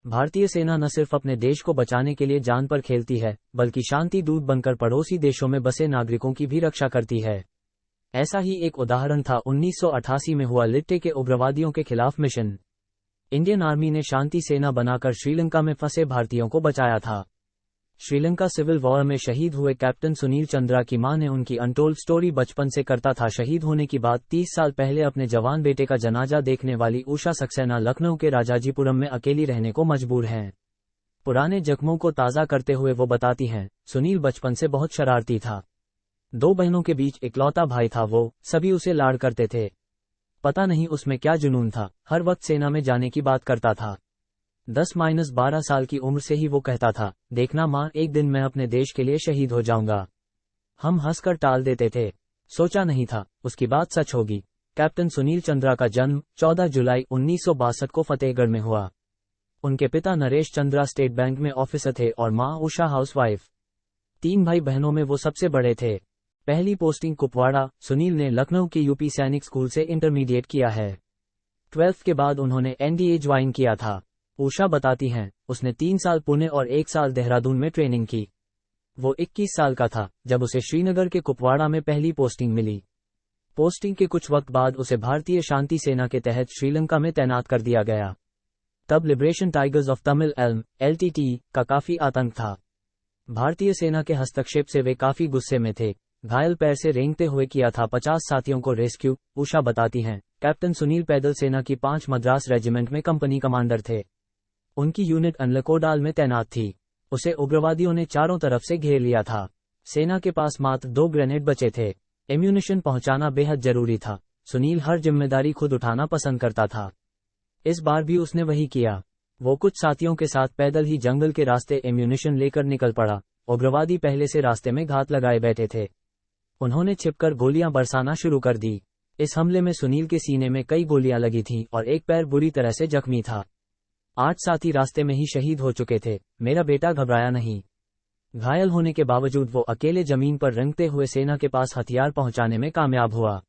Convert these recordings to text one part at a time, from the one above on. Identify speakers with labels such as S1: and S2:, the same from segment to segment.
S1: भारतीय सेना न सिर्फ अपने देश को बचाने के लिए जान पर खेलती है, बल्कि शांति दूत बनकर पड़ोसी देशों में बसे नागरिकों की भी रक्षा करती है। ऐसा ही एक उदाहरण था 1988 में हुआ लिट्टे के उग्रवादियों के खिलाफ मिशन। इंडियन आर्मी ने शांति सेना बनाकर श्रीलंका में फंसे भारतीयों को बचाया था। श्रीलंका सिविल वॉर में शहीद हुए कैप्टन सुनील चंद्रा की मां ने उनकी अनटोल्ड स्टोरी बचपन से करता था शहीद होने की बात। 30 साल पहले अपने जवान बेटे का जनाजा देखने वाली उषा सक्सेना लखनऊ के राजाजीपुरम में अकेली रहने को मजबूर हैं। पुराने जख्मों को ताज़ा करते हुए वो बताती हैं, सुनील बचपन से बहुत शरारती था। 2 बहनों के बीच इकलौता भाई था वो, सभी उसे लाड़ करते थे। पता नहीं उसमें क्या जुनून था, हर वक्त सेना में जाने की बात करता था। 10-12 साल की उम्र से ही वो कहता था, देखना माँ, एक दिन मैं अपने देश के लिए शहीद हो जाऊंगा। हम हंसकर टाल देते थे। सोचा नहीं था उसकी बात सच होगी। कैप्टन सुनील चंद्रा का जन्म 14 जुलाई 1962 को फतेहगढ़ में हुआ। उनके पिता नरेश चंद्रा स्टेट बैंक में ऑफिसर थे और माँ उषा हाउसवाइफ। 3 भाई बहनों में वो सबसे बड़े थे। पहली पोस्टिंग कुपवाड़ा। सुनील ने लखनऊ के यूपी सैनिक स्कूल से इंटरमीडिएट किया है। 12th के बाद उन्होंने एनडीए ज्वाइन किया था। उषा बताती हैं, उसने 3 साल पुणे और 1 साल देहरादून में ट्रेनिंग की। वो 21 साल का था जब उसे श्रीनगर के कुपवाड़ा में पहली पोस्टिंग मिली। पोस्टिंग के कुछ वक्त बाद उसे भारतीय शांति सेना के तहत श्रीलंका में तैनात कर दिया गया। तब liberation tigers of Tamil Elm (LTT) का काफी आतंक था। भारतीय सेना के हस्तक्षेप से वे काफी गुस्से में थे। घायल पैर से रेंगते हुए किया था 50 साथियों को रेस्क्यू। उषा बताती हैं, कैप्टन सुनील पैदल सेना की 5 मद्रास रेजिमेंट में कंपनी कमांडर थे। उनकी यूनिट अनलकोडाल में तैनात थी। उसे उग्रवादियों ने चारों तरफ से घेर लिया था। सेना के पास मात्र 2 ग्रेनेड बचे थे। एम्यूनिशन पहुंचाना बेहद जरूरी था। सुनील हर जिम्मेदारी खुद उठाना पसंद करता था। इस बार भी उसने वही किया। वो कुछ साथियों के साथ पैदल ही जंगल के रास्ते एम्यूनिशन लेकर निकल पड़ा। उग्रवादी पहले से रास्ते में घात लगाए बैठे थे। उन्होंने छिपकर गोलियां बरसाना शुरू कर दी। इस हमले में सुनील के सीने में कई गोलियां लगी थीं और एक पैर बुरी तरह से जख्मी था। 8 साथी रास्ते में ही शहीद हो चुके थे। मेरा बेटा घबराया नहीं। घायल होने के बावजूद वो अकेले जमीन पर रेंगते हुए सेना के पास हथियार पहुंचाने में कामयाब हुआ।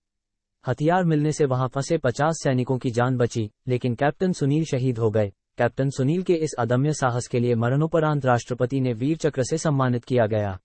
S1: हथियार मिलने से वहां फंसे 50 सैनिकों की जान बची, लेकिन कैप्टन सुनील शहीद हो गए। कैप्टन सुनील के इस अदम्य साहस के लिए मरणोपरांत राष्ट्रपति ने वीर चक्र से सम्मानित किया गया।